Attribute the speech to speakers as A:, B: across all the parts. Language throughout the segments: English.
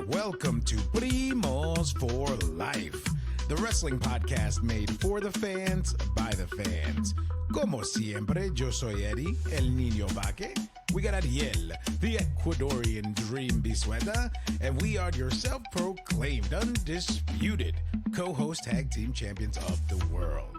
A: Welcome to Primos for Life, the wrestling podcast made for the fans, by the fans. Como siempre, yo soy Eddie, el niño vaque. We got Ariel, the Ecuadorian dream bisueta, and we are your self-proclaimed, undisputed co-host tag team champions of the world.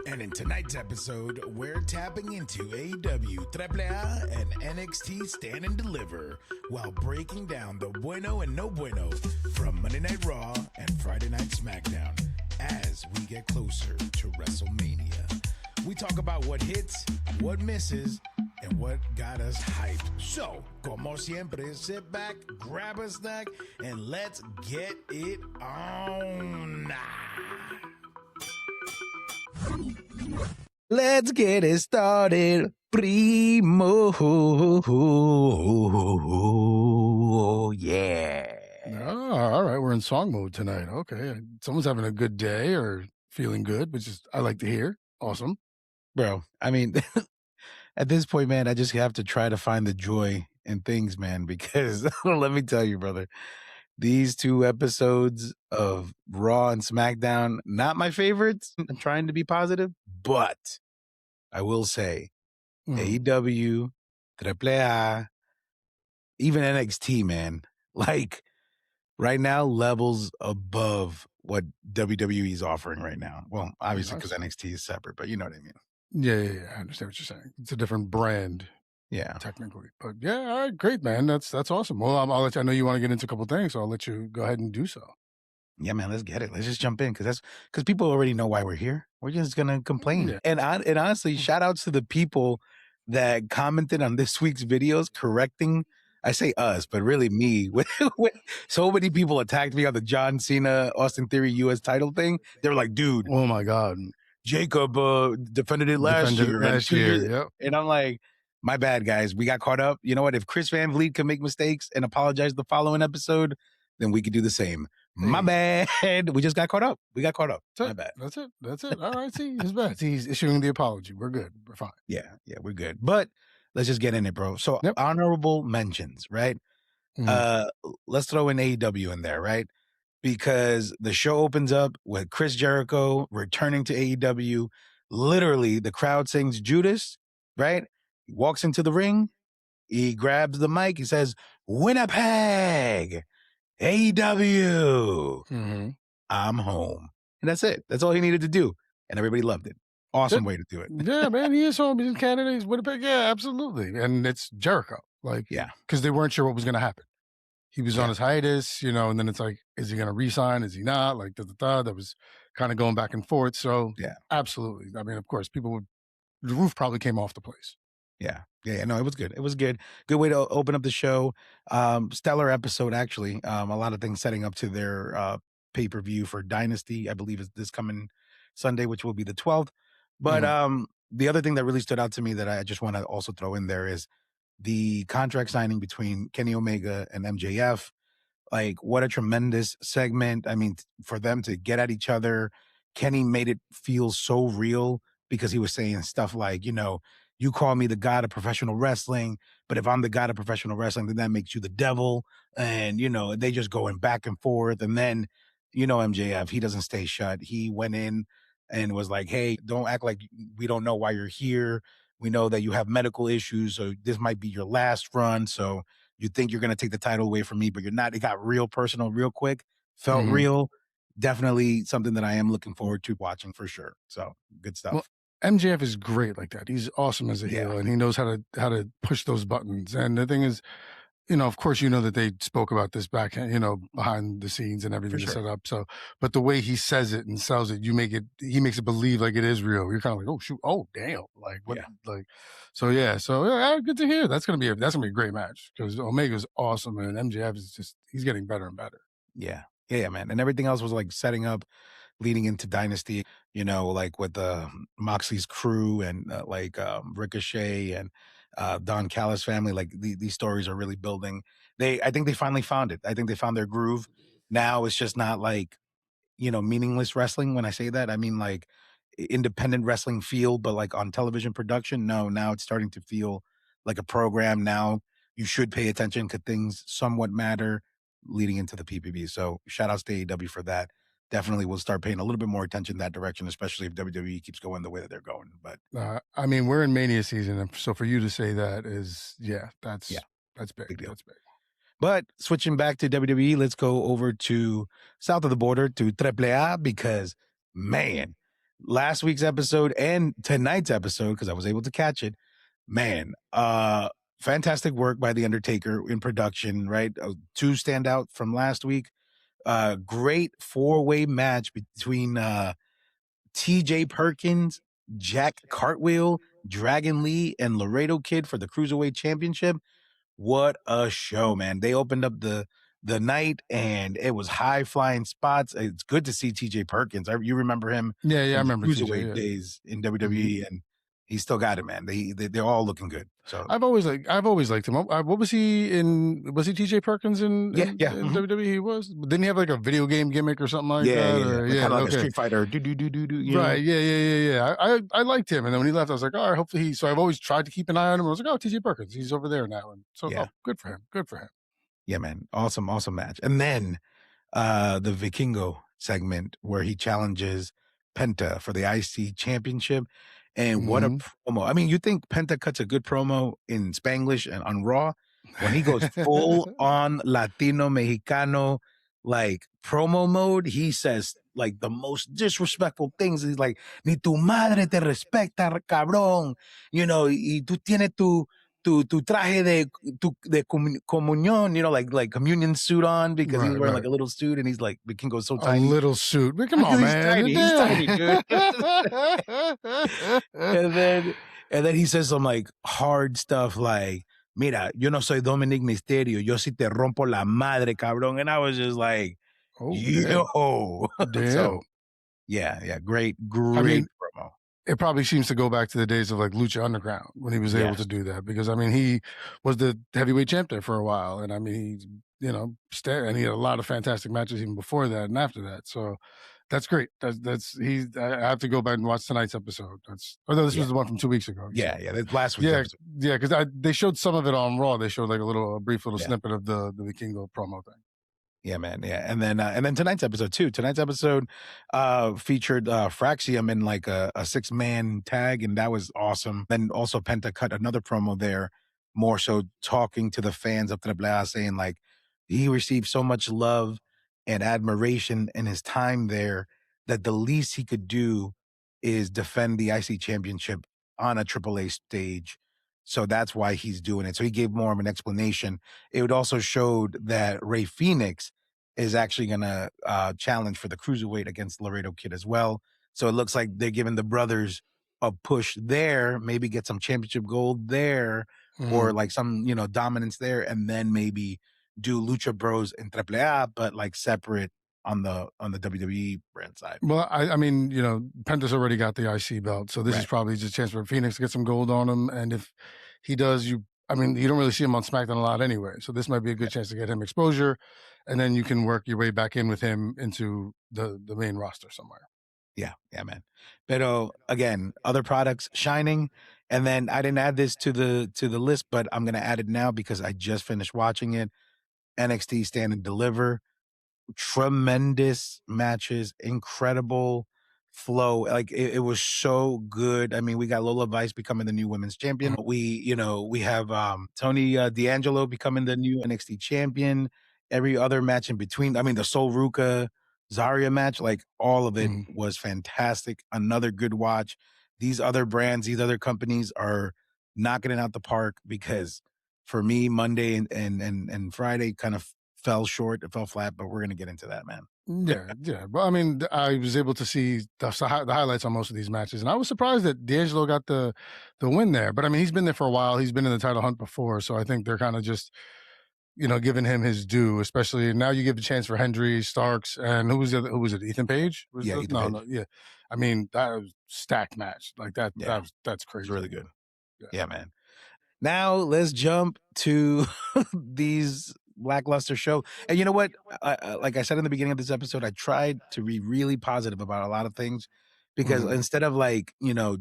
A: And in tonight's episode, we're tapping into AEW, AAA, and NXT Stand and Deliver while breaking down the bueno and no bueno from Monday Night Raw and Friday Night Smackdown as we get closer to WrestleMania. We talk about what hits, what misses, and what got us hyped. So, como siempre, sit back, grab a snack, and let's get it on. Let's get it started, primo. Yeah.
B: Oh, all right, we're in song mode tonight. Okay, someone's having a good day or feeling good, which is I like to hear. Awesome,
A: bro. I mean, at this point, man, I just have to try to find the joy in things, man, because let me tell you, brother, these two episodes of Raw and SmackDown, not my favorites. I'm trying to be positive, but I will say AEW, AAA, even NXT, man, like right now, levels above what WWE is offering right now. Well, obviously, because NXT is separate, but you know what I mean.
B: Yeah, I understand what you're saying. It's a different brand.
A: Yeah,
B: technically, but yeah, all right, great, man. That's awesome. Well, I'll let you. I know you want to get into a couple things, so I'll let you go ahead and do so.
A: Yeah, man, let's get it. Let's just jump in because people already know why we're here. We're just gonna complain. Yeah. And honestly, shout outs to the people that commented on this week's videos correcting. I say us, but really me. So many people attacked me on the John Cena Austin Theory U.S. title thing. They were like, "Dude,
B: oh my god,
A: Jacob defended it last year."
B: Yep.
A: And I'm like, my bad, guys. We got caught up. You know what? If Chris Van Vliet can make mistakes and apologize the following episode, then we could do the same. My bad. We just got caught up. We got caught up. My bad.
B: That's it. All right. See, his bad. He's issuing the apology. We're good. We're fine.
A: Yeah, we're good. But let's just get in it, bro. So honorable mentions, right? Let's throw in AEW in there, right? Because the show opens up with Chris Jericho returning to AEW. Literally, the crowd sings Judas, right? He walks into the ring. He grabs the mic. He says, Winnipeg, AEW, I'm home. And that's it. That's all he needed to do. And everybody loved it. Awesome way to do it.
B: Yeah, man. He is home. He's in Canada. He's Winnipeg. Yeah, absolutely. And it's Jericho. Like,
A: yeah.
B: Because they weren't sure what was going to happen. He was on his hiatus, and then it's like, is he going to re-sign? Is he not? Like, that was kind of going back and forth. So, yeah, absolutely. I mean, of course, the roof probably came off the place.
A: Yeah. No, it was good. It was good. Good way to open up the show. Stellar episode, actually. A lot of things setting up to their pay-per-view for Dynasty, I believe is this coming Sunday, which will be the 12th. But the other thing that really stood out to me that I just want to also throw in there is the contract signing between Kenny Omega and MJF. Like, what a tremendous segment. I mean, for them to get at each other, Kenny made it feel so real because he was saying stuff like, you call me the god of professional wrestling, but if I'm the god of professional wrestling, then that makes you the devil. And, they just going back and forth. And then, MJF, he doesn't stay shut. He went in and was like, hey, don't act like we don't know why you're here. We know that you have medical issues, so this might be your last run. So you think you're going to take the title away from me, but you're not. It got real personal real quick. Felt real. Definitely something that I am looking forward to watching for sure. So good stuff.
B: Well, MJF is great like that. He's awesome as a heel, and he knows how to push those buttons. And the thing is, of course, that they spoke about this back, behind the scenes and everything set up. So, but the way he says it and sells it, he makes it believe like it is real. You're kind of like, oh shoot, oh damn, like what, like, so good to hear. That's gonna be a great match because Omega's awesome and MJF is he's getting better and better.
A: Yeah, man, and everything else was like setting up, leading into Dynasty. Like with Moxley's crew and Ricochet and Don Callis family, like these stories are really building. I think they finally found it. I think they found their groove. Now it's just not like, meaningless wrestling. When I say that, I mean like independent wrestling feel, but like on television production. No, now it's starting to feel like a program. Now you should pay attention because things somewhat matter. leading into the PPV. So shout outs to AEW for that. Definitely will start paying a little bit more attention in that direction, especially if WWE keeps going the way that they're going. But
B: I mean, we're in Mania season, and so for you to say that is, yeah,
A: yeah,
B: that's big.
A: big deal.
B: That's big.
A: But switching back to WWE, let's go over to south of the border to AAA because, man, last week's episode and tonight's episode, because I was able to catch it, man, fantastic work by The Undertaker in production, right? Two stand out from last week. Great four-way match between TJ Perkins, Jack Cartwheel, Dragon Lee, and Laredo Kid for the Cruiserweight Championship. What a show, man. They opened up the night and it was high flying spots. It's good to see TJ Perkins. You remember him
B: Yeah, yeah, I
A: from the
B: remember TJ.
A: cruiserweight
B: Yeah.
A: days in
B: Mhm.
A: WWE, and he still got it, man. They're all looking good. So
B: I've always liked him. What was he in? Was he TJ Perkins
A: yeah, yeah,
B: in WWE? He was. Didn't he have like a video game gimmick or something like
A: yeah,
B: that?
A: yeah, yeah.
B: Or
A: Like
B: yeah,
A: kind of like a
B: okay,
A: Street Fighter, do do do do do. You know?
B: right, yeah. I liked him, and then when he left, I was like, all right, hopefully he. So I've always tried to keep an eye on him. I was like, oh, TJ Perkins, he's over there now, and so
A: Yeah,
B: oh, good for him, good for him.
A: yeah, man. Awesome, awesome match. And then the Vikingo segment where he challenges Penta for the IC championship. And what a
B: Hmm.
A: promo. I mean, you think Penta cuts a good promo in Spanglish and on Raw when he goes full on Latino Mexicano like promo mode, he says like the most disrespectful things. He's like, ni tu madre te respecta, cabrón. You know, y tú tienes tu traje de comunión, you know, like communion suit on because he was
B: Right,
A: wearing like
B: right.
A: a little suit and he's like, the king goes so
B: A
A: tiny
B: little suit. But come
A: because
B: on,
A: he's
B: man.
A: tiny. He's tiny, dude. and then and then he says some like hard stuff like, mira, yo no soy Dominic Mysterio, yo sí te rompo la madre, cabrón. And I was just like,
B: Oh, damn.
A: yo.
B: Damn.
A: So yeah, great,
B: I
A: great
B: mean,
A: promo.
B: it probably seems to go back to the days of like Lucha Underground when he was able to
A: Yes.
B: do that because I mean he was the heavyweight champ there for a while, and I mean he's and he had a lot of fantastic matches even before that and after that. So that's great. That's he's. I have to go back and watch tonight's episode. That's although this
A: Yeah.
B: was the one from 2 weeks ago. You said,
A: Yeah. That's last week's
B: yeah,
A: episode.
B: yeah, because they showed some of it on Raw. They showed like a brief little
A: Yeah.
B: snippet of the Vikingo promo thing.
A: Yeah, man. Yeah. And then tonight's episode too. Tonight's episode featured Fraxium in like a six-man tag, and that was awesome. Then also Penta cut another promo there, more so talking to the fans of Triple saying like he received so much love and admiration in his time there that the least he could do is defend the IC championship on a AAA stage. So that's why he's doing it. So he gave more of an explanation. It also showed that Ray Phoenix is actually going to challenge for the cruiserweight against Laredo Kid as well. So it looks like they're giving the brothers a push there, maybe get some championship gold there, or
B: Mhm.
A: like some dominance there, and then maybe do Lucha Bros and AAA, but like separate on the WWE brand side.
B: Well, I mean, Penta's already got the IC belt, so this is
A: Right.
B: probably just a chance for Phoenix to get some gold on him. And if he does, I mean, you don't really see him on SmackDown a lot anyway, so this might be a
A: Yeah.
B: good chance to get him exposure, and then you can work your way back in with him into the main roster somewhere.
A: Yeah, man. Pero again, other products shining. And then I didn't add this to the list, but I'm gonna add it now because I just finished watching it. NXT Stand and Deliver. Tremendous matches, incredible flow. Like it was so good. I mean, we got Lola Vice becoming the new women's champion. We have Tony D'Angelo becoming the new NXT champion. Every other match in between. I mean, the Sol Ruka Zarya match, like all of it
B: Mhm.
A: was fantastic. Another good watch. These other brands, these other companies are knocking it out the park because for me, Monday and Friday kind of fell short. It fell flat, but we're gonna get into that, man.
B: Yeah. Well, I mean, I was able to see the highlights on most of these matches, and I was surprised that D'Angelo got the win there. But I mean, he's been there for a while. He's been in the title hunt before, so I think they're kind of just giving him his due. Especially now, you give a chance for Hendry Starks and who was it? Ethan Page was
A: Yeah, Ethan
B: no,
A: Page.
B: yeah. I mean, that was stacked match like that.
A: Yeah,
B: That's
A: it's
B: crazy.
A: really good.
B: Yeah.
A: Yeah, man. Now let's jump to these lackluster show. And you know what? Like I said in the beginning of this episode, I tried to be really positive about a lot of things because
B: Mhm.
A: instead of like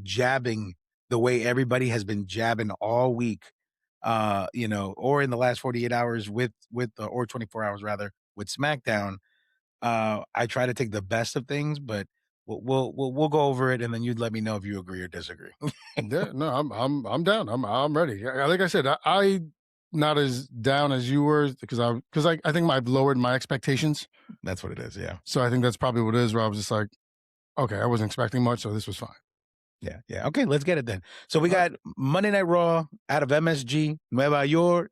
A: jabbing the way everybody has been jabbing all week, or in the last 48 hours or 24 hours rather with SmackDown. I try to take the best of things, but we'll go over it, and then you'd let me know if you agree or disagree.
B: Yeah, no, I'm down. I'm ready. Like I said, I not as down as you were because I think I've lowered my expectations.
A: That's what it is. Yeah.
B: So I think that's probably what it is. Where I was just like, okay, I wasn't expecting much, so this was fine.
A: Yeah, yeah. Okay, let's get it then. So we
B: All right.
A: got Monday Night Raw out of MSG, Nueva York,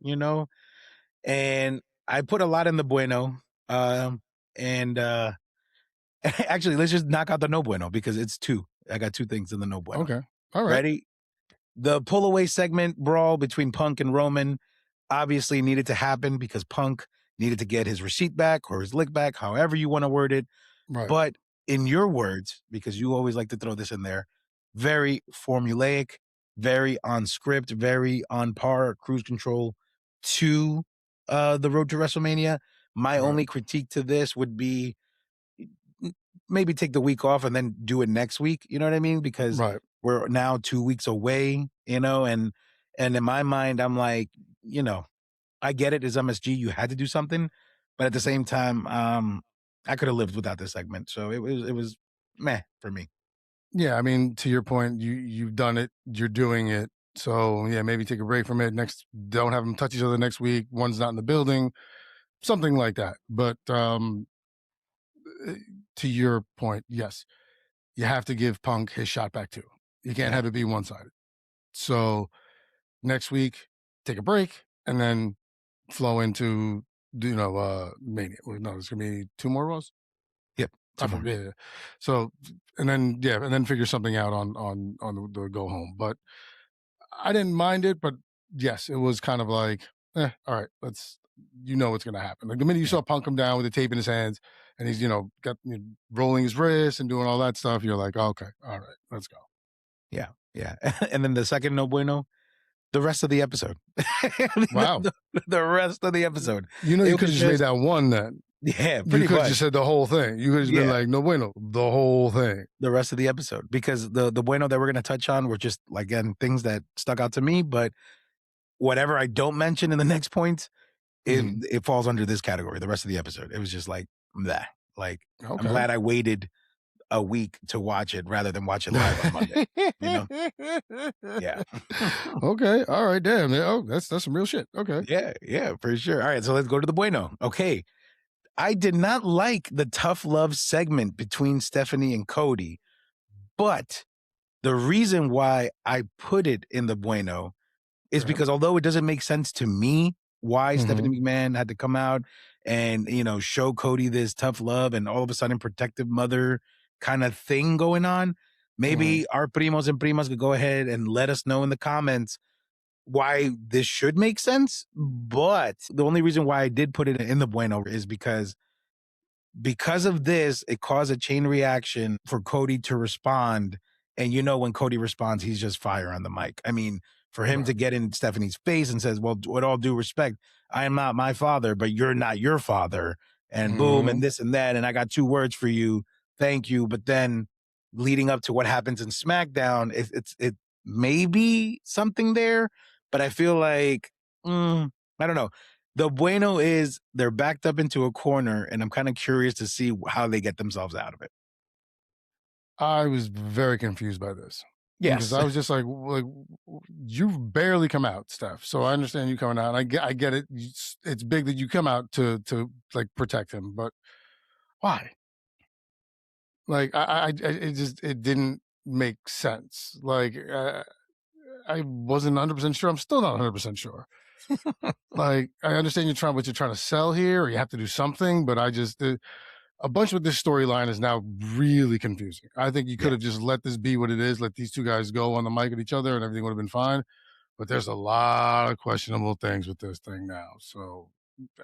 A: and I put a lot in the bueno. And actually, let's just knock out the no bueno because it's two. I got two things in the no bueno.
B: Okay. All right.
A: Ready? The pull away segment brawl between Punk and Roman obviously needed to happen because Punk needed to get his receipt back or his lick back, however you want to word it.
B: Right.
A: But in your words, because you always like to throw this in there, very formulaic, very on script, very on par, cruise control to the road to WrestleMania. My
B: Right.
A: only critique to this would be maybe take the week off and then do it next week. You know what I mean? Because
B: Right.
A: we're now 2 weeks away, and in my mind, I'm like, you know, I get it as MSG, you had to do something, but at the same time, I could have lived without this segment. So it was meh for me.
B: Yeah. I mean, to your point, you've done it. You're doing it. So yeah, maybe take a break from it. Next, don't have them touch each other next week. One's not in the building, something like that. But uh, to your point, yes, you have to give Punk his shot back too. You can't
A: Yeah.
B: have it be one sided. So next week, take a break and then flow into Mania. Well, no, there's gonna be two more Raws.
A: Yep.
B: I
A: Two more.
B: forget. Yeah. So and then figure something out on the go home. But I didn't mind it, but yes, it was kind of like, all right, let's what's gonna happen. Like the minute you
A: Yeah.
B: saw Punk come down with the tape in his hands and he's got rolling his wrist and doing all that stuff, you're like, okay, all right, let's go.
A: Yeah. Yeah. And then the second no bueno, the rest of the episode. the,
B: Wow.
A: the, the rest of the episode.
B: You
A: It
B: could
A: was
B: have just made
A: just
B: that one then.
A: yeah,
B: You
A: pretty
B: could have
A: much.
B: just said the whole thing. You could have just been
A: Yeah.
B: like, no bueno, the whole thing.
A: The rest of the episode because the bueno that we're going to touch on were just again things that stuck out to me, but whatever I don't mention in the next points, it
B: Mhm.
A: it falls under this category. The rest of the episode, it was just like that. Like I'm
B: Okay.
A: glad I waited a week to watch it rather than watch it live on Monday. You know? Yeah.
B: Okay. All right. Damn. Man. Oh, that's some real shit. Okay.
A: Yeah, yeah, for sure. All right, so let's go to the bueno. Okay. I did not like the tough love segment between Stephanie and Cody, but the reason why I put it in the bueno is
B: Okay.
A: because although it doesn't make sense to me why
B: Hmm.
A: Stephanie McMahon had to come out and, show Cody this tough love and all of a sudden protective mother kind of thing going on,
B: Hmm.
A: maybe our primos and primas could go ahead and let us know in the comments why this should make sense. But the only reason why I did put it in the bueno is because of this, it caused a chain reaction for Cody to respond. And when Cody responds, he's just fire on the mic. I mean, for him
B: Right.
A: to get in Stephanie's face and says, well, with all due respect, I am not my father, but you're not your father. And boom,
B: Hmm.
A: and this and that. And I got two words for you. Thank you. But then leading up to what happens in SmackDown, it may be something there, but I feel like, I don't know. The bueno is they're backed up into a corner, and I'm kind of curious to see how they get themselves out of it.
B: I was very confused by this because
A: Yes.
B: I was just like, you've barely come out, Steph. So I understand you coming out. And I get it. It's big that you come out to like protect him, but why? Like it didn't make sense. Like I wasn't 100% sure. I'm still not 100% sure. Like I understand what you're trying to sell here, or you have to do something, but a bunch of this storyline is now really confusing. I think you could
A: Yeah.
B: have just let this be what it is, let these two guys go on the mic at each other, and everything would have been fine. But there's a lot of questionable things with this thing now. So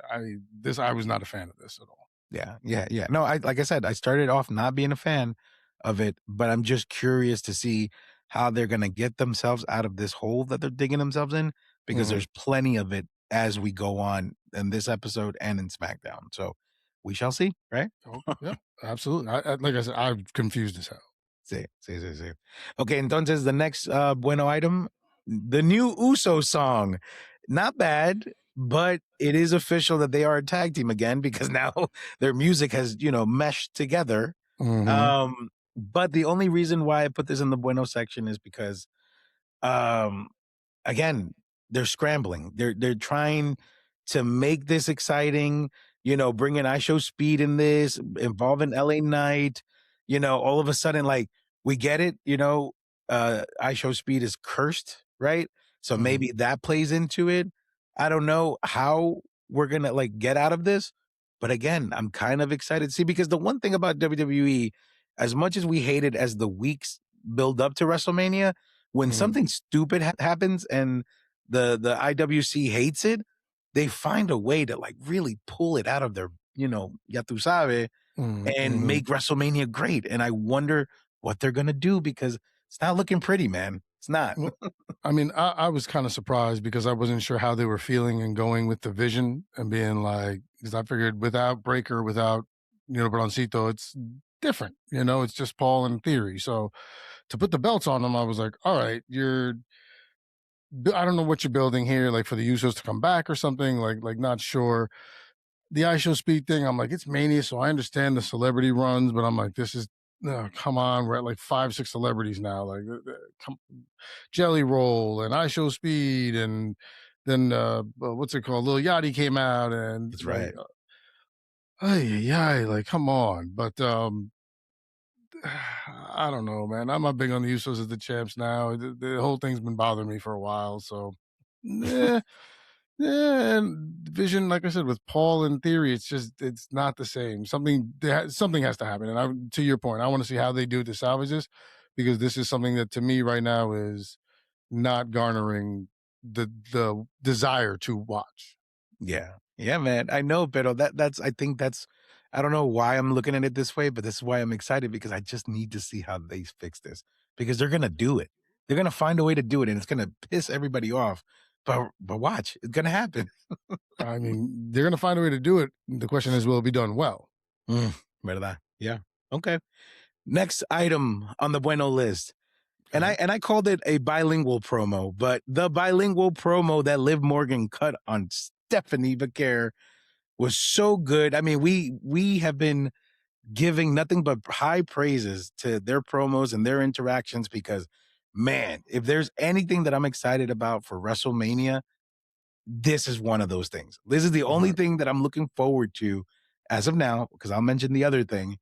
B: I was not a fan of this at all.
A: Yeah. Yeah. Yeah. No, like I said, I started off not being a fan of it, but I'm just curious to see how they're going to get themselves out of this hole that they're digging themselves in because
B: Hmm.
A: there's plenty of it as we go on in this episode and in SmackDown. So we shall see, right?
B: Oh yeah, absolutely. Like I said, I'm confused as hell.
A: Sí, sí, sí, sí. Okay, entonces the next bueno item, the new Uso song. not bad, but it is official that they are a tag team again because now their music has, meshed together.
B: Mhm.
A: But the only reason why I put this in the bueno section is because um again, they're scrambling. They're trying to make this exciting, bring in I Show Speed in this, involving LA Knight, all of a sudden, like, we get it, I Show Speed is cursed, right? So
B: Mhm.
A: maybe that plays into it. I don't know how we're gonna like get out of this, but again, I'm kind of excited. See, because the one thing about WWE, as much as we hate it as the weeks build up to WrestleMania, when
B: Mhm.
A: something stupid happens and the IWC hates it, they find a way to like really pull it out of their, ya tu sabe,
B: Mhm.
A: and
B: Mhm.
A: make WrestleMania great. And I wonder what they're gonna do because it's not looking pretty, man. It's not.
B: Well, I mean, I was kind of surprised because I wasn't sure how they were feeling and going with the vision and being like, because I figured without Breaker, without, Broncito, it's different, it's just Paul in theory. So to put the belts on them, I was like, all right, I don't know what you're building here, like for the Usos to come back or something, like not sure. The I Show Speed thing, I'm like, it's Mania, so I understand the celebrity runs, but I'm like, this is, come on, we're at like 5, 6 celebrities now. Like, come, Jelly Roll and I Show Speed, and then what's it called? Lil Yachty came out, and
A: That's
B: like,
A: right.
B: yeah, like come on. But I don't know, man. I'm not big on the Usos as the champs now. The whole thing's been bothering me for a while, so. eh, yeah, and Vision, like I said, with Paul in theory, it's not the same. Something has to happen. And to your point, I want to see how they do it to salvage this, because this is something that to me right now is not garnering the desire to watch.
A: Yeah. Yeah, man. I know, pero I think that's I don't know why I'm looking at it this way, but this is why I'm excited because I just need to see how they fix this because they're gonna do it. They're gonna find a way to do it and it's gonna piss everybody off. But watch, it's gonna happen.
B: I mean, they're gonna find a way to do it. The question is, will it be done well?
A: Mm, ¿verdad? Yeah. Okay. Next item on the bueno list. And I
B: Okay.
A: and I called it a bilingual promo, but the bilingual promo that Liv Morgan cut on Stephanie Becker was so good. I mean, we have been giving nothing but high praises to their promos and their interactions because man, if there's anything that I'm excited about for WrestleMania, this is one of those things. This is the only
B: Right.
A: thing that I'm looking forward to as of now, because I'll mention the other thing,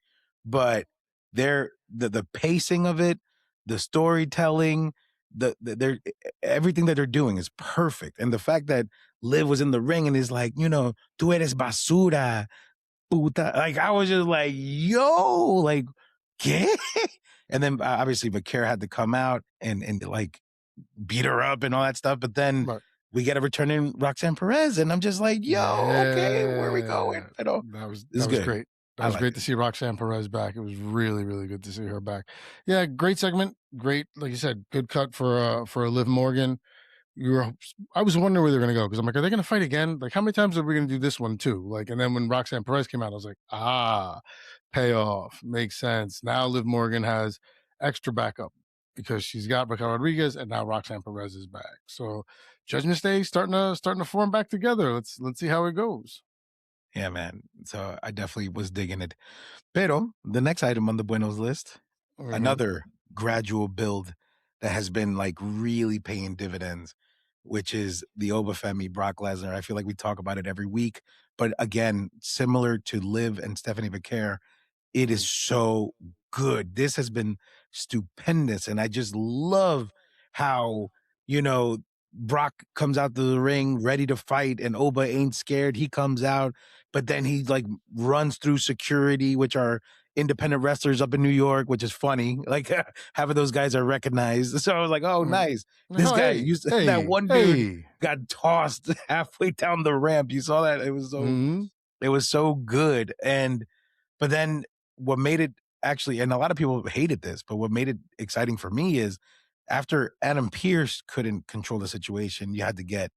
A: but the pacing of it, the storytelling, they're everything that they're doing is perfect. And the fact that Liv was in the ring and is like, tú eres basura, puta. Like I was just like, yo, like, ¿qué? And then obviously Vaquer had to come out and like beat her up and all that stuff. But then
B: Right.
A: we get a returning Roxanne Perez, and I'm just like, yo, okay, where are we going?
B: Yeah,
A: This
B: that
A: is
B: was
A: good.
B: great. That
A: I
B: was
A: like
B: great to
A: it.
B: see Roxanne Perez back. It was really, really good to see her back. Yeah, great segment. Great, like you said, good cut for a Liv Morgan. You were, I was wondering where they're gonna go because I'm like, are they gonna fight again? Like, how many times are we gonna do this one too? Like, and then when Roxanne Perez came out, I was like, payoff makes sense. Now Liv Morgan has extra backup because she's got Raquel Rodriguez and now Roxanne Perez is back. So Judgment Day starting to form back together. Let's see how it goes.
A: Yeah, man. So I definitely was digging it. Pero the next item on the buenos list,
B: Mhm.
A: another gradual build that has been like really paying dividends, which is the Obafemi Brock Lesnar. I feel like we talk about it every week, but again, similar to Liv and Stephanie Vaquer, it is
B: Mhm.
A: so good. This has been stupendous, and I just love how, you know, Brock comes out to the ring ready to fight, and Oba ain't scared. He comes out, but then he like runs through security, which are independent wrestlers up in New York, which is funny. Like half of those guys are recognized. So I was like, oh,
B: Mhm.
A: nice.
B: Like,
A: This
B: oh,
A: guy
B: hey,
A: used that
B: hey,
A: one dude
B: hey.
A: got tossed halfway down the ramp. You saw that?
B: Mhm.
A: It was so good. And but then what made it actually, and a lot of people hated this, but what made it exciting for me is after Adam Pierce couldn't control the situation, you had to get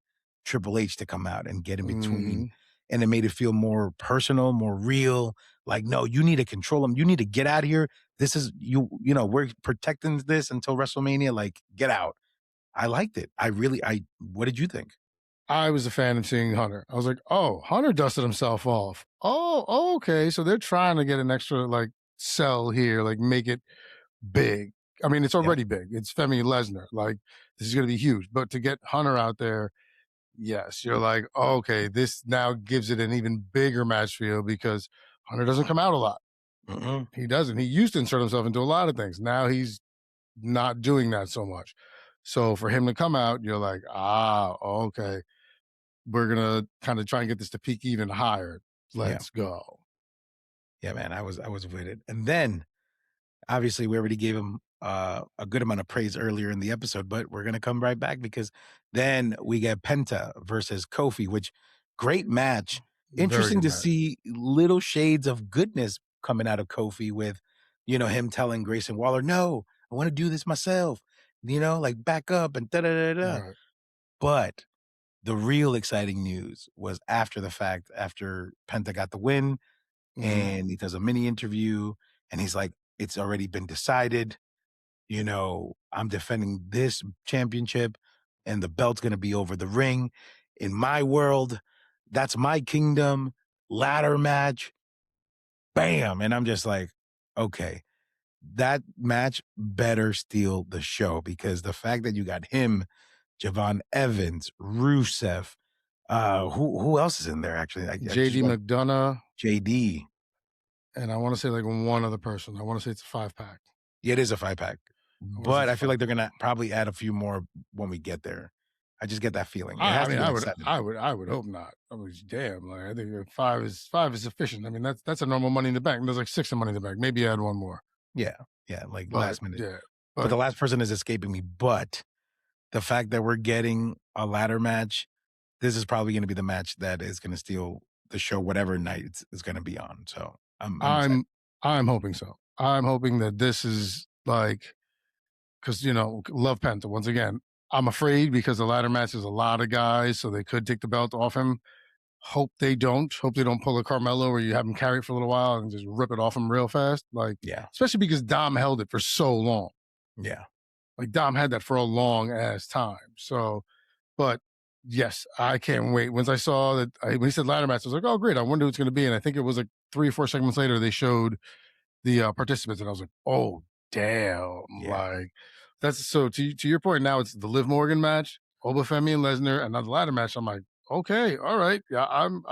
A: Triple H to come out and get in between.
B: Mhm.
A: And it made it feel more personal, more real. Like, no, you need to control him. You need to get out of here. This is we're protecting this until WrestleMania. Like, get out. I liked it. What did you think?
B: I was a fan of seeing Hunter. I was like, "Oh, Hunter dusted himself off. Oh, okay. So they're trying to get an extra like sell here, like make it big. I mean, it's
A: Yeah.
B: already big. It's Femi Lesnar. Like this is going to be huge. But to get Hunter out there, yes, you're like, okay, this now gives it an even bigger match feel because Hunter doesn't come out a lot.
A: Mhm.
B: He doesn't. He used to insert himself into a lot of things. Now he's not doing that so much. So for him to come out, you're like, okay, we're gonna kind of try and get this to peak even higher.
A: Yeah.
B: Let's go.
A: Yeah, man, I was with it. And then obviously we already gave him a good amount of praise earlier in the episode, but we're gonna come right back because then we get Penta versus Kofi, which great match.
B: Very
A: Interesting
B: good
A: to
B: match.
A: see little shades of goodness coming out of Kofi with, him telling Grayson Waller, "No, I want to do this myself." Like back up and da da da da.
B: Right.
A: But the real exciting news was after the fact, after Penta got the win,
B: Hmm.
A: and he does a mini interview, and he's like, "It's already been decided. I'm defending this championship, and the belt's gonna be over the ring. In my world, that's my kingdom. Ladder match, bam!" And I'm just like, okay, that match better steal the show because the fact that you got him, Javon Evans, Rusev, who else is in there actually? I just
B: JD
A: want
B: McDonough,
A: JD.
B: and I want to say like one other person. I want to say it's a 5 pack.
A: Yeah, it is a 5 pack,
B: I want to say
A: but
B: it's
A: I
B: a
A: feel
B: five
A: like they're
B: pack.
A: gonna probably add a few more when we get there. I just get that feeling. It
B: I
A: has to
B: mean,
A: be
B: I
A: like
B: would,
A: 7.
B: I would, I would hope not. I mean, damn, like I think that five is sufficient. I mean, that's a normal Money in the Bank. There's like six in Money in the Bank. Maybe add one more,
A: Yeah, yeah, like
B: but
A: last minute.
B: yeah,
A: But
B: but
A: the last person is escaping me, but the fact that we're getting a ladder match, this is probably gonna be the match that is gonna steal the show whatever night it's gonna be on, so I'm excited.
B: I'm I'm hoping so. I'm hoping that this is like because love Penta once again. I'm afraid because the ladder match is a lot of guys, so they could take the belt off him. Hope they don't. Hope they don't pull a Carmelo where you have him carry it for a little while and just rip it off him real fast. Like,
A: Yeah,
B: especially because Dom held it for so long.
A: yeah,
B: Like Dom had that for a long ass time. So, but yes, I can't wait. Once I saw that when he said ladder match, I was like, oh great, I wonder who it's going to be. And I think it was like 3 or 4 segments later they showed the participants, and I was like, oh damn,
A: yeah,
B: like that's so to your point. Now it's the Liv Morgan match, Obafemi and Lesnar, and now the ladder match. I'm like, okay, all right, yeah, I'm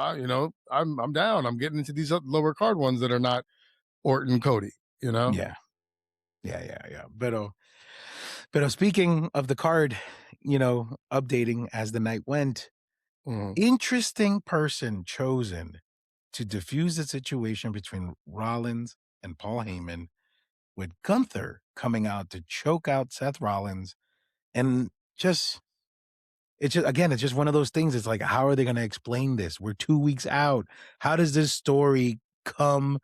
B: down. I'm getting into these lower card ones that are not Orton, Cody. You know,
A: yeah, yeah, yeah, yeah. But speaking of the card, updating as the night went,
B: Mhm.
A: interesting person chosen to diffuse the situation between Rollins and Paul Heyman, with Gunther coming out to choke out Seth Rollins. And just, it's just one of those things. It's like, how are they going to explain this? We're 2 weeks out. How does this story come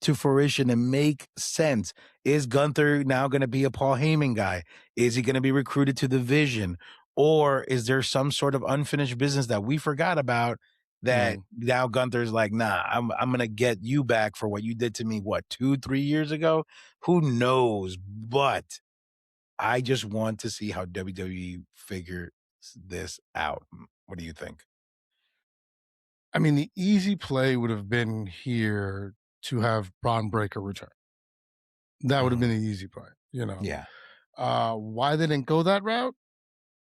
A: to fruition and make sense? Is Gunther now going to be a Paul Heyman guy? Is he going to be recruited to the Vision? Or is there some sort of unfinished business that we forgot about that
B: Mhm.
A: now Gunther's like, nah, I'm going to get you back for what you did to me, what, 2, 3 years ago? Who knows? But I just want to see how WWE figures this out. What do you think?
B: I mean, the easy play would have been here to have Braun Breaker return. That would have
A: Mhm.
B: been the easy play.
A: Yeah.
B: Why they didn't go that route?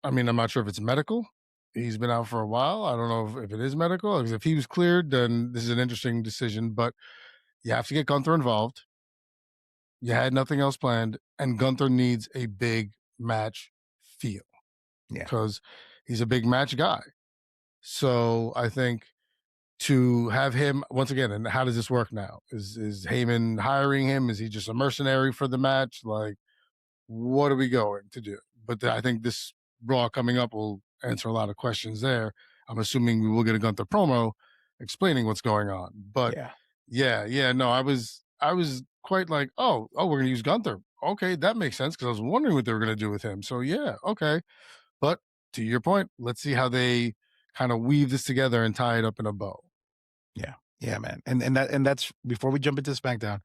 B: I mean, I'm not sure if it's medical. He's been out for a while. I don't know if it is medical. Because if he was cleared, then this is an interesting decision. But you have to get Gunther involved. You had nothing else planned, and Gunther needs a big match feel
A: Yeah.
B: because he's a big match guy. So I think to have him once again, and how does this work now? Is Heyman hiring him? Is he just a mercenary for the match? Like, what are we going to do? But I think this Raw coming up will answer a lot of questions there. I'm assuming we will get a Gunther promo explaining what's going on. But
A: Yeah.
B: yeah, no, I was quite like, we're gonna use Gunther. Okay, that makes sense because I was wondering what they were gonna do with him. So yeah, okay. But to your point, let's see how they kind of weave this together and tie it up in a bow.
A: Yeah. Yeah, man. And that's before we jump into SmackDown,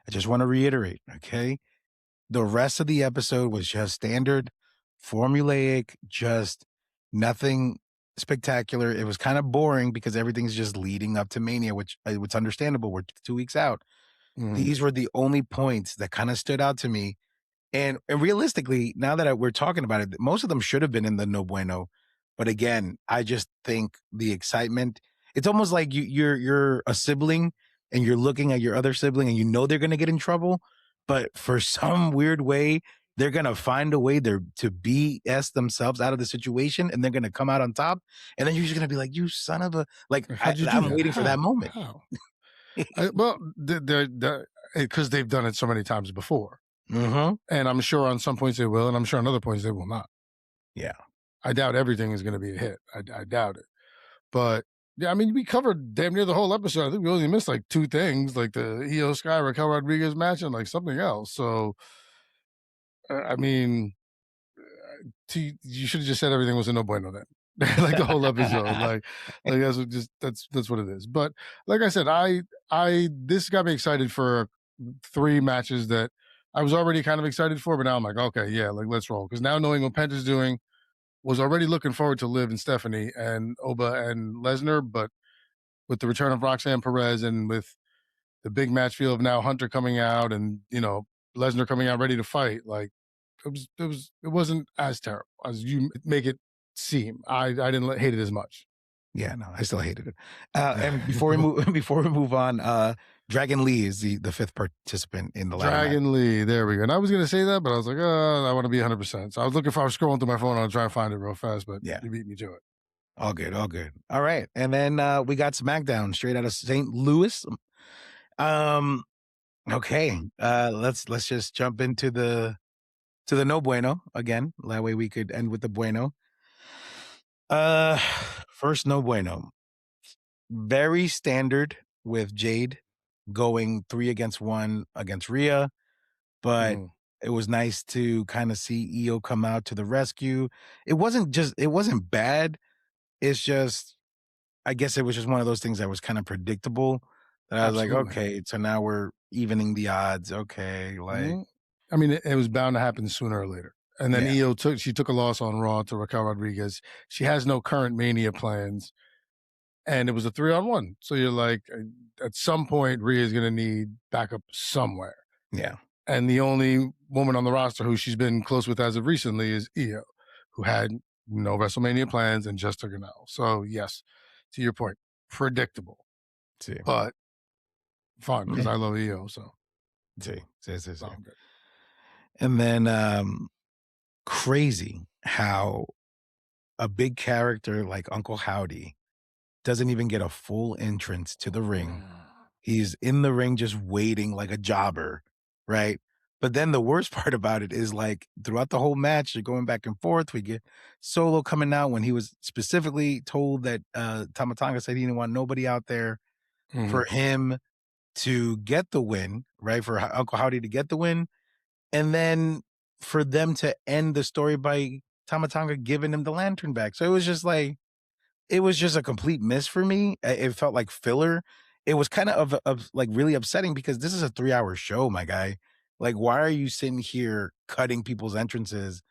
A: I just want to reiterate, okay? The rest of the episode was just standard, formulaic, just nothing. spectacular. It was kind of boring because everything's just leading up to Mania, which it's understandable. We're 2 weeks out.
B: Mhm.
A: These were the only points that kind of stood out to me. And realistically, now that we're talking about it, most of them should have been in the no bueno. But again, I just think the excitement. It's almost like you're a sibling and you're looking at your other sibling and you know they're gonna get in trouble, but for some weird way, they're gonna find a way to BS themselves out of the situation and they're gonna come out on top. And then you're just gonna be like, you son of a like
B: Like, how'd you do
A: I'm
B: that?
A: waiting for that
B: How?
A: moment.
B: How? Well, they're because they've done it so many times before,
A: Hmm.
B: and I'm sure on some points they will, and I'm sure on other points they will not.
A: Yeah.
B: I doubt everything is going to be a hit. I doubt it. But yeah, I mean, we covered damn near the whole episode. I think we only missed like two things, like the Io Sky Raquel Rodriguez match and like something else. So, I mean, you should have just said everything was a no bueno then. Like the whole episode, like that's what it is. But like I said, I this got me excited for three matches that I was already kind of excited for, but now I'm like, okay, yeah, like let's roll. Because now knowing what Penta's doing, was already looking forward to Liv and Stephanie and Oba and Lesnar, but with the return of Roxanne Perez and with the big match feel of now Hunter coming out and Lesnar coming out ready to fight, like it wasn't as terrible as you make it seem. I didn't hate it as much.
A: Yeah, no, I still hated it. And before we move before we move on, Dragon Lee is the fifth participant in the ladder match.
B: Dragon Lee, there we go. And I was gonna say that, but I was like, I want to be 100%. So I was scrolling through my phone. I was trying to find it real fast, but
A: Yeah,
B: you beat me to it.
A: all good, all good. All right, and then we got SmackDown straight out of St. Louis. Um, okay, let's just jump into the no bueno again. That way we could end with the bueno. Uh, first no bueno. Very standard with Jade going 3 against 1 against Rhea, but
B: Mhm.
A: it was nice to kind of see EO come out to the rescue. It wasn't bad. It's just I guess it was just one of those things that was kind of predictable that I was like,
B: Absolutely.
A: okay, so now we're evening the odds. Okay, like
B: Mhm. I mean, it was bound to happen sooner or later. And then
A: yeah,
B: She took a loss on Raw to Raquel Rodriguez. She has no current Mania plans, and it was a 3-on-1. So you're like, at some point, Rhea's going to need backup somewhere.
A: yeah,
B: And the only woman on the roster who she's been close with as of recently is Io, who had no WrestleMania plans and just took an L. So yes, to your point, predictable,
A: see,
B: but fun because
A: yeah,
B: I love Io. So
A: see.
B: I'm good.
A: And then crazy how a big character like Uncle Howdy doesn't even get a full entrance to the ring. He's in the ring just waiting like a jobber, right? But then the worst part about it is like throughout the whole match, they're going back and forth. We get Solo coming out when he was specifically told that Tamatanga said he didn't want nobody out there
B: Mhm.
A: for him to get the win, right? For Uncle Howdy to get the win. And then for them to end the story by Tamatanga giving him the lantern back. So it was just a complete miss for me. It felt like filler. It was kind of like really upsetting because this is a 3-hour show, my guy. Like, why are you sitting here cutting people's entrances?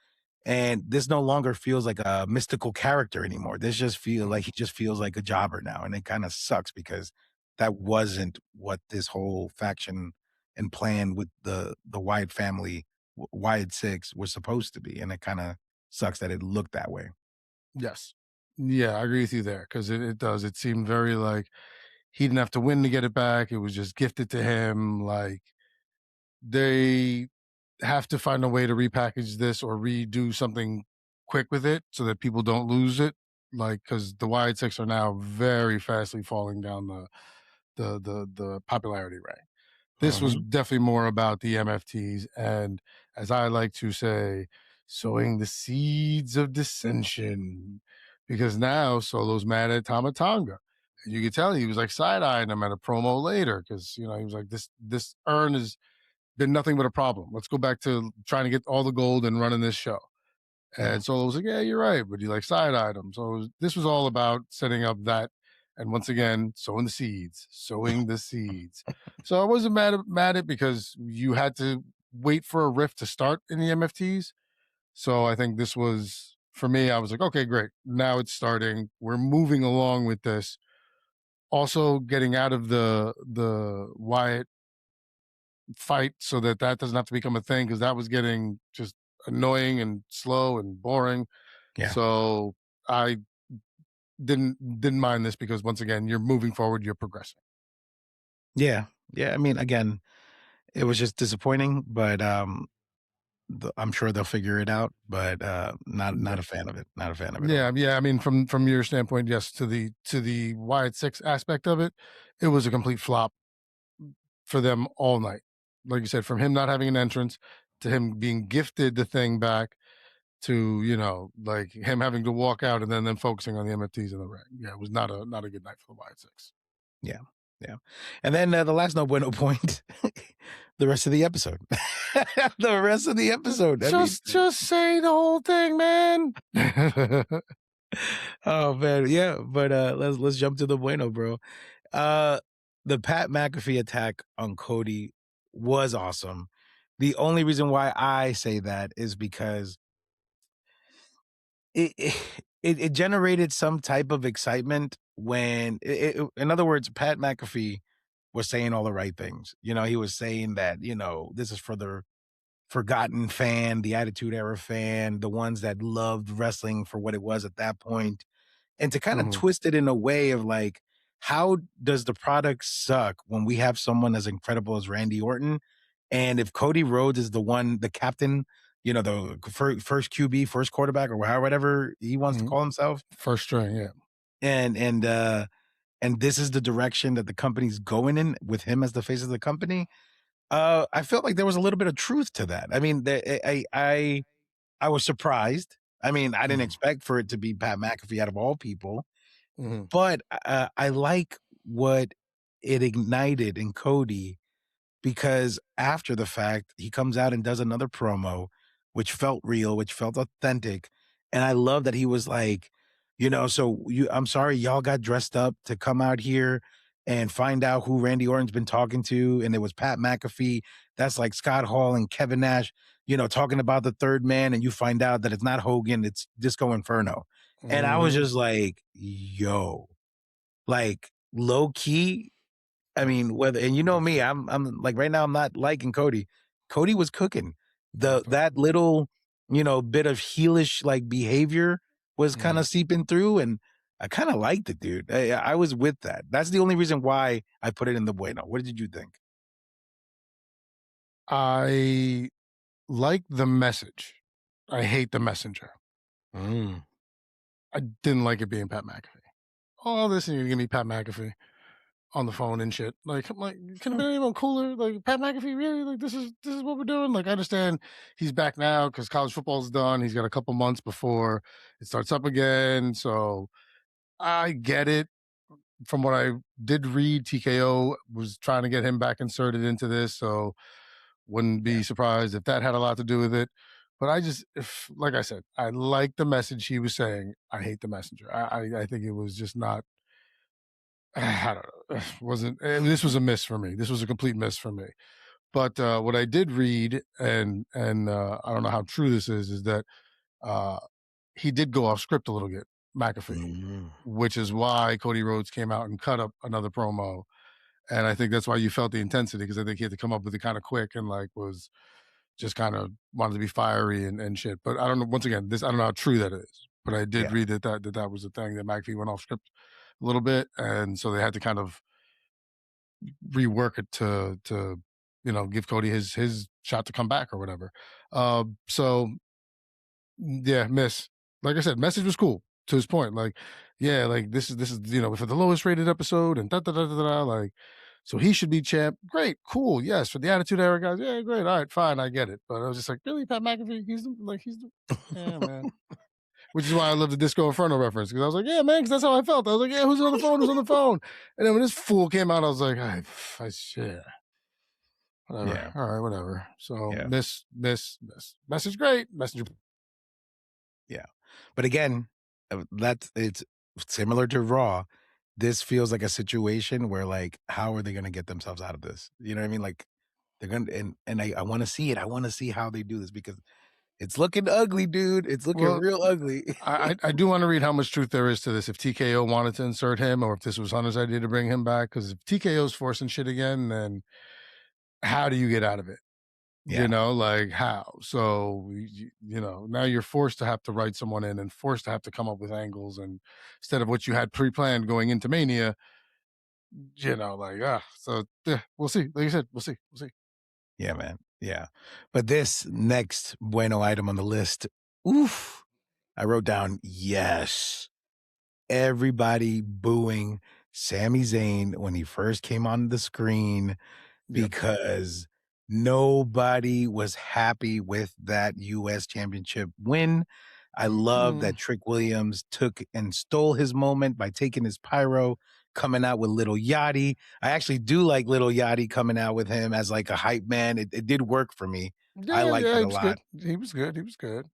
A: And this no longer feels like a mystical character anymore. This just feel like he just feels like a jobber now, and it kind of sucks because that wasn't what this whole faction and plan with the Wyatt family, Wyatt Six, was supposed to be. And it kind of sucks that it looked that way.
B: Yes. Yeah, I agree with you there because it does. It seemed very like he didn't have to win to get it back. It was just gifted to him. Like they have to find a way to repackage this or redo something quick with it so that people don't lose it. Like because the Wyatt Six are now very fastly falling down the popularity rank. This was
A: Mhm.
B: definitely more about the MFTs and, as I like to say, sowing the seeds of dissension. Because now Solo's mad at Tamatanga. And you could tell he was like side eyeing him at a promo later because he was like, this urn has been nothing but a problem. Let's go back to trying to get all the gold and running this show.
A: Mhm.
B: And Solo was like, yeah, you're right. But he like side eyed him. So this was all about setting up that. And once again, sowing the seeds, sowing the seeds. So I wasn't mad at because you had to wait for a rift to start in the MFTs. So I think this was for me, I was like, okay, great. Now it's starting. We're moving along with this. Also, getting out of the Wyatt fight so that that doesn't have to become a thing because that was getting just annoying and slow and boring.
A: Yeah.
B: So I didn't mind this because once again, you're moving forward, you're progressing.
A: Yeah. Yeah, I mean, again, it was just disappointing, but, I'm sure they'll figure it out, but, not
B: Yeah.
A: a fan of it, not a fan of it at all.
B: Yeah, yeah. I mean, from your standpoint, yes. To the Wyatt Six aspect of it, it was a complete flop for them all night. Like you said, from him not having an entrance to him being gifted the thing back to like him having to walk out and then them focusing on the MFTs in the ring. Yeah, it was not a good night for the Wyatt Six.
A: Yeah, yeah, and then, the last no bueno point, the rest of the episode. The rest of the episode, I mean,
B: Just say the whole thing, man.
A: oh, man, yeah, but, let's jump to the bueno, bro. Uh, the Pat McAfee attack on Cody was awesome. The only reason why I say that is because it it generated some type of excitement when in other words, Pat McAfee was saying all the right things. You know, he was saying that, this is for the forgotten fan, the Attitude Era fan, the ones that loved wrestling for what it was at that point, and to kinda
B: Mhm,
A: twist it in a way of like, how does the product suck when we have someone as incredible as Randy Orton? And if Cody Rhodes is the captain, the first QB, first quarterback, or whatever he wants to
B: mhm.
A: call himself,
B: First string, yeah.
A: and and uh and this is the direction that the company's going in with him as the face of the company, I felt like there was a little bit of truth to that. I mean, I was surprised. I mean, I didn't
B: Mhm,
A: expect for it to be Pat McAfee out of all people,
B: mhm,
A: but, I like what it ignited in Cody because after the fact, he comes out and does another promo, which felt real, which felt authentic, and I love that he was like, "So I'm sorry y'all got dressed up to come out here and find out who Randy Orton's been talking to, and it was Pat McAfee. That's like Scott Hall and Kevin Nash, talking about the third man, and you find out that it's not Hogan, it's Disco Inferno." And I was
B: mhm.
A: just like, "Yo." Like, low key, I mean, whether and you know me, I'm like right now I'm not liking Cody. Cody was cooking. That little, bit of heelish like behavior was
B: Mhm.
A: kinda seeping through, and I kinda liked it, dude. I was with that. That's the only reason why I put it in the bueno. What did you think?
B: I like the message. I hate the messenger.
A: Mm,
B: I didn't like it being Pat McAfee. All this and you're gonna give me Pat McAfee on the phone and shit. Like, I'm like, could have
A: mm,
B: been anyone cooler. Like Pat McAfee, really? Like this is what we're doing. Like, I understand he's back now because college football's done. He's got a couple months before it starts up again. So I get it. From what I did read, TKO was trying to get him back inserted into this. So wouldn't
A: yeah,
B: be surprised if that had a lot to do with it. But I just, if like I said, I like the message he was saying. I hate the messenger. I think it was just not. I don't know. Wasn't this was a miss for me. This was a complete miss for me. But what I did read, and I don't know how true this is that uh, he did go off script a little bit, McAfee,
A: mm,
B: which is why Cody Rhodes came out and cut up another promo. And I think that's why you felt the intensity because I think he had to come up with it kind of quick and like was just kind of wanted to be fiery and shit. But I don't know. Once again, this I don't know how true that is. But I did
A: yeah,
B: read that was the thing that McAfee went off script a little bit, and so they had to kind of rework it to give Cody his shot to come back or whatever. So yeah, miss. Like I said, message was cool to his point. Like, yeah, like this is for the lowest rated episode and da da da da da. Like, so he should be champ. Great, cool, yes. For the Attitude Era guys, yeah, great. All right, fine, I get it. But I was just like, really, Pat McAfee? He's the yeah, man. Which is why I love the Disco Inferno reference because I was like, yeah, man, because that's how I felt. I was like, yeah, who's on the phone? Who's on the phone? And then when this fool came out, I was like, yeah, whatever.
A: yeah,
B: All right, whatever. So
A: yeah,
B: miss. Message great. Messenger.
A: yeah. But again, it's similar to Raw. This feels like a situation where like, how are they gonna get themselves out of this? You know what I mean? Like they're gonna and I wanna see it. I wanna see how they do this because it's looking ugly, dude. It's looking
B: Well,
A: real ugly.
B: I do want to read how much truth there is to this. If TKO wanted to insert him, or if this was Hunter's idea to bring him back, because if TKO's forcing shit again, then how do you get out of it? You
A: Yeah.
B: know, like how? So now you're forced to have to write someone in and forced to have to come up with angles, and instead of what you had pre-planned going into Mania, like So yeah, we'll see. Like you said, we'll see.
A: Yeah, man. Yeah. But this next bueno item on the list, oof, I wrote down yes. Everybody booing Sami Zayn when he first came on the screen
B: Yep.
A: because nobody was happy with that US championship win. I love
B: Mm,
A: that Trick Williams took and stole his moment by taking his pyro, coming out with Little Yachty. I actually do like Little Yachty coming out with him as like a hype man. It did work for me. I
B: yeah,
A: liked
B: yeah,
A: it
B: he
A: a
B: was
A: lot.
B: good. He was good. He was good.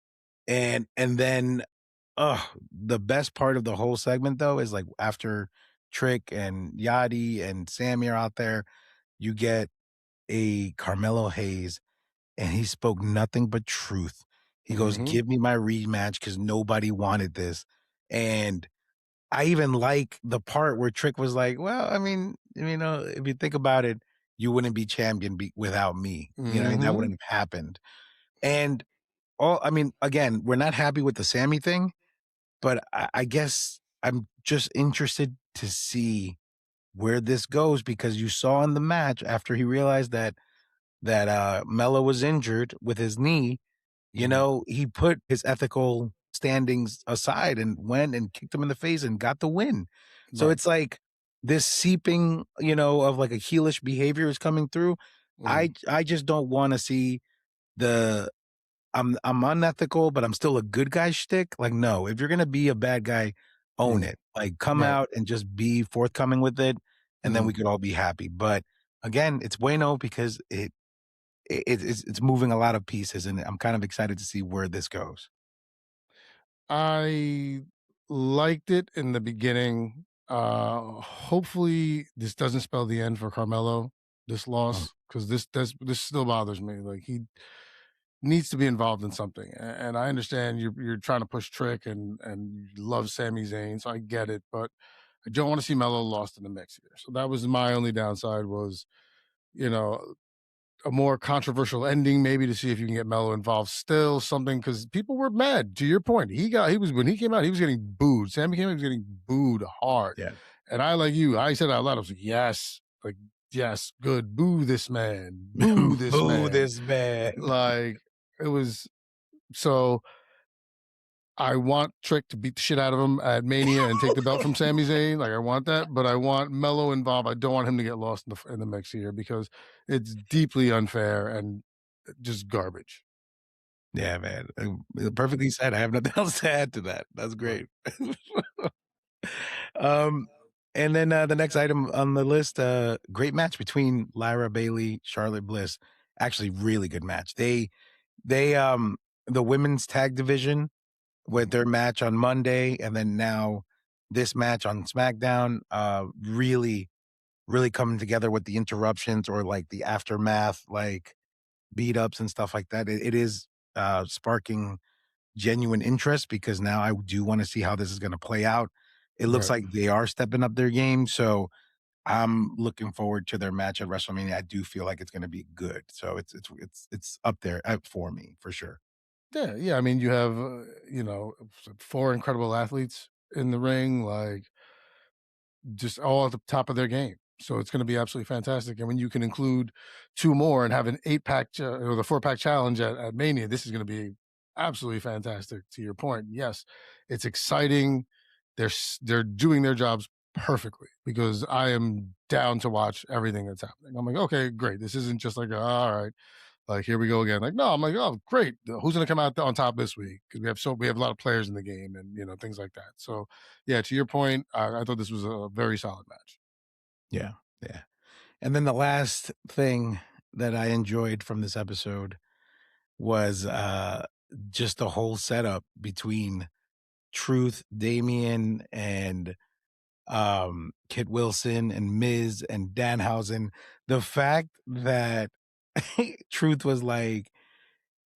A: And then the best part of the whole segment though is like after Trick and Yachty and Sammy are out there, you get a Carmelo Hayes, and he spoke nothing but truth. He goes,
B: Hmm.
A: "Give me my rematch because nobody wanted this." And I even like the part where Trick was like, "Well, I mean, if you think about it, you wouldn't be champion without me. That
B: Hmm.
A: wouldn't have happened." And I mean, again, we're not happy with the Sammy thing, but I guess I'm just interested to see where this goes because you saw in the match after he realized that Melo was injured with his knee,
B: Hmm.
A: he put his ethical standings aside and went and kicked him in the face and got the win. So
B: Right.
A: it's like this seeping, of like a heelish behavior is coming through.
B: Hmm.
A: I just don't want to see the I'm unethical, but I'm still a good guy shtick. Like, no, if you're gonna be a bad guy, own
B: Hmm.
A: it. Like, come
B: Right.
A: out and just be forthcoming with it, and then
B: Hmm.
A: we could all be happy. But again, it's bueno because it's moving a lot of pieces, and I'm kind of excited to see where this goes.
B: I liked it in the beginning. Hopefully, this doesn't spell the end for Carmelo. This
A: Mm,
B: loss, because this still bothers me. Like he needs to be involved in something. And I understand you're trying to push Trick and you love Sami Zayn, so I get it. But I don't want to see Melo lost in the mix here. So that was my only downside was you know a more controversial ending, maybe to see if you can get Mello involved. Still something because people were mad. To your point, he was when he came out, he was getting booed. Sammy came out, he was getting booed hard.
A: yeah.
B: And I like you, I said out loud, I was like, yes, like yes, good. Boo this man, boo this
A: Boo
B: man.
A: this man.
B: Like it was so. I want Trick to beat the shit out of him at Mania and take the belt from Sami Zayn. Like I want that, but I want Mello involved. I don't want him to get lost in the mix here because it's deeply unfair and just garbage.
A: Yeah, man. Perfectly said. I have nothing else to add to that. That's
B: Right.
A: great. Um, and then, the next item on the list, great match between Lyra Bailey, Charlotte Bliss. Actually, really good match. They the women's tag division with
B: Mhm.
A: their match on Monday, and then now this match on SmackDown, really, really coming together with the interruptions or like the aftermath, like beat ups and stuff like that. It is sparking genuine interest because now I do want to see how this is going to play out. It looks
B: Right.
A: like they are stepping up their game, so I'm looking forward to their match at WrestleMania. I do feel like it's going to be good, so it's up there for me for sure.
B: Yeah, yeah. I mean, you have four incredible athletes in the ring. Like just all at the top of their game. So it's going to be absolutely fantastic. And when you can include two more and have an 8-pack or the 4-pack challenge at Mania, this is going to be absolutely fantastic. To your point, yes, it's exciting. They're doing their jobs perfectly because I am down to watch everything that's happening. I'm like, okay, great. This isn't just like all right, like here we go again. Like no, I'm like, oh great. Who's going to come out on top this week? Because we have a lot of players in the game and things like that. So yeah, to your point, I thought this was a very solid match.
A: Yeah, yeah. And then the last thing that I enjoyed from this episode was just the whole setup between Truth, Damien, and Kit Wilson and Miz and Danhausen. The fact that Truth was like,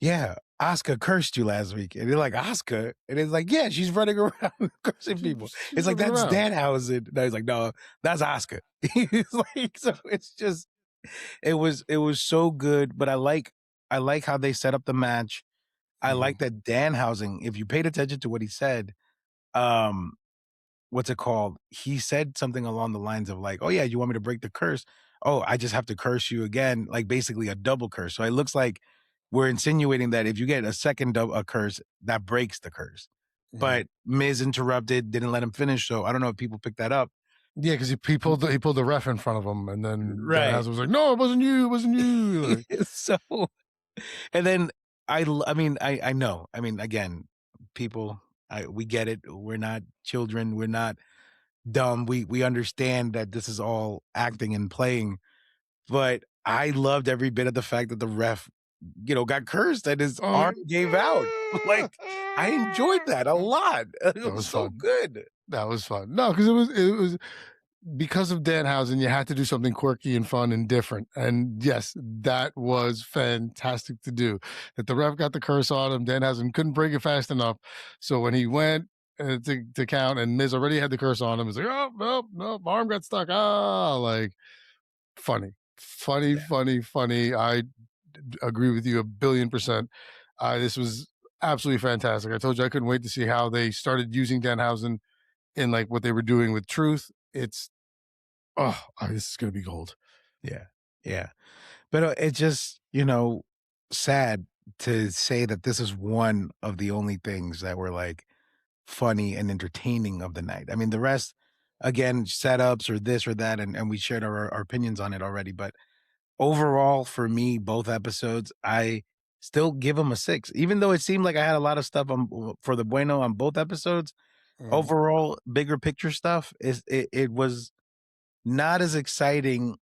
A: "Yeah, Oscar cursed you last week. And they're like, Oscar? And it's like, yeah, she's running around cursing people.
B: She's
A: It's like,
B: running
A: that's
B: around.
A: Danhausen. No, he's like, no, that's Oscar. He's like, so it's just, it was so good. But I like how they set up the match. I
B: Hmm.
A: like that Danhausen, if you paid attention to what he said, um, what's it called? He said something along the lines of like, "Oh yeah, you want me to break the curse? Oh, I just have to curse you again," like basically a double curse. So it looks like we're insinuating that if you get a second a curse, that breaks the curse.
B: Hmm.
A: But Miz interrupted, didn't let him finish. So I don't know if people picked that up.
B: Yeah, because he pulled the ref in front of him, and then
A: Right.
B: Danhausen was like, "No, it wasn't you. It wasn't you." Like,
A: So and then I mean I know. I mean again, people we get it. We're not children. We're not dumb. We understand that this is all acting and playing, but I loved every bit of the fact that the ref, got cursed and his
B: oh,
A: arm gave out. Like, I enjoyed that a lot. It
B: that
A: was
B: was
A: so
B: fun.
A: good.
B: That was fun. No, because it was because of Danhausen, you had to do something quirky and fun and different. And yes, that was fantastic to do. That the ref got the curse on him, Danhausen couldn't break it fast enough. So when he went to count and Miz already had the curse on him, he's like, oh, no, no, my arm got stuck. Ah, like funny, funny,
A: Yeah,
B: funny, funny. I agree with you 1,000,000,000%. This was absolutely fantastic. I told you I couldn't wait to see how they started using Danhausen in like what they were doing with Truth. It's this is gonna be gold.
A: yeah, yeah. But it's just, sad to say that this is one of the only things that were like funny and entertaining of the night. I mean, the rest, again, setups or this or that, and we shared our opinions on it already. But overall, for me, both episodes, I still give them a 6. Even though it seemed like I had a lot of stuff for the bueno on both episodes,
B: Mhm.
A: overall, bigger picture stuff it was not as exciting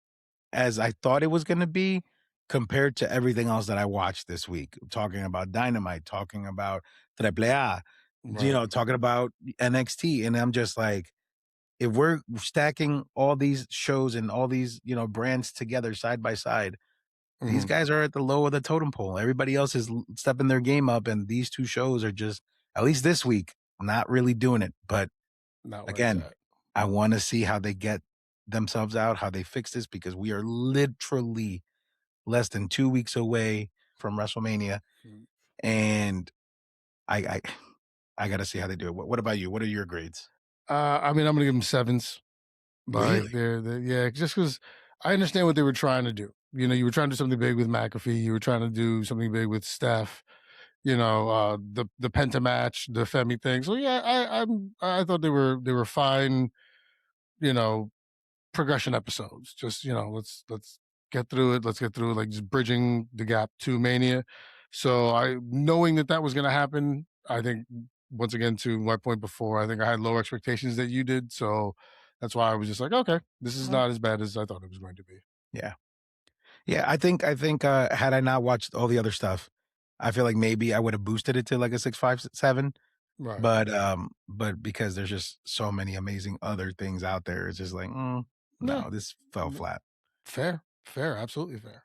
A: as I thought it was gonna be compared to everything else that I watched this week. Talking about Dynamite, talking about Triple A,
B: Right.
A: talking about NXT, and I'm just like, if we're stacking all these shows and all these, brands together side by side, these
B: Mhm.
A: guys are at the low of the totem pole. Everybody else is stepping their game up, and these 2 shows are just, at least this week, not really doing it. But
B: Not where it's
A: again,
B: at.
A: I wanna see how they get themselves out, how they fix this, because we are literally less than 2 weeks away from WrestleMania,
B: Mm.
A: and I I I gotta see how they do it. What about you? What are your grades?
B: I mean, I'm gonna give them sevens. Like
A: Really?
B: they're yeah, just because I understand what they were trying to do. You know, you were trying to do something big with McAfee. You were trying to do something big with Steph. The Penta match, the Femi thing. So yeah, I thought they were fine. You know, progression episodes. Just let's get through it. Let's get through it. Like just bridging the gap to Mania. So I knowing that was going to happen. I think once again to my point before, I think I had lower expectations that you did. So that's why I was just like, okay, this is
A: Mm,
B: not as bad as I thought it was going to be.
A: yeah. Yeah, I think, had I not watched all the other stuff, I feel like maybe I would have boosted it to like a 6.5, 7,
B: Right.
A: but because there's just so many amazing other things out there, it's just like,
B: No.
A: no, this fell flat.
B: Fair. Fair. Absolutely fair.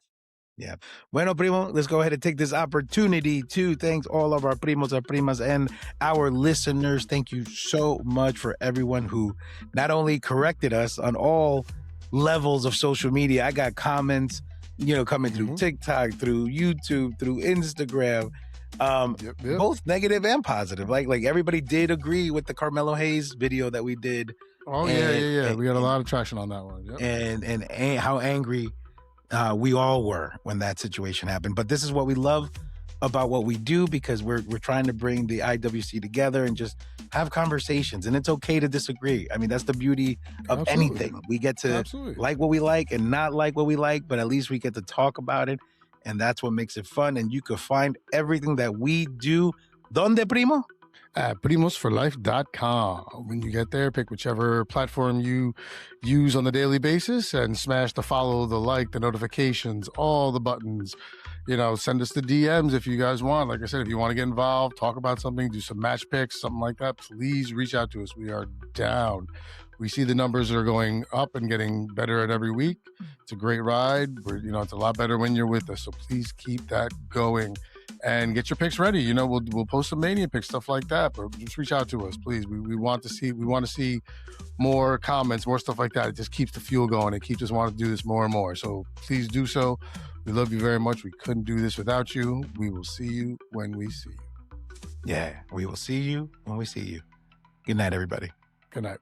A: Yeah. Bueno, primo, let's go ahead and take this opportunity to thank all of our primos and primas and our listeners. Thank you so much for everyone who not only corrected us on all levels of social media. I got comments, coming through
B: Hmm.
A: TikTok, through YouTube, through Instagram,
B: Yep. Yep.
A: both negative and positive. Like everybody did agree with the Carmelo Hayes video that we did,
B: Oh yeah.
A: and
B: Yeah. Yeah.
A: and
B: We got a
A: and
B: lot of traction on that one. Yep.
A: how angry we all were when that situation happened. But this is what we love about what we do, because we're trying to bring the IWC together and just have conversations. And it's okay to disagree. I mean, that's the beauty of
B: Absolutely.
A: anything. We get to
B: Absolutely.
A: like what we like and not like what we like, but at least we get to talk about it. And that's what makes it fun. And you can find everything that we do. Donde, primo?
B: At primosforlife.com. When you get there, pick whichever platform you use on the daily basis and smash the follow, the like, the notifications, all the buttons. Send us the DMs if you guys want. Like I said, if you want to get involved, talk about something, do some match picks, something like that, please reach out to us. We are down. We see the numbers are going up and getting better at every week. It's a great ride. It's a lot better when you're with us. So please keep that going. and get your picks ready. You know, we'll post some Mania picks, stuff like that. But just reach out to us, please. We want to see more comments, more stuff like that. It just keeps the fuel going. It keeps us wanting to do this more and more. So please do so. We love you very much. We couldn't do this without you. We will see you when we see you.
A: Yeah, we will see you when we see you. Good night, everybody.
B: Good night.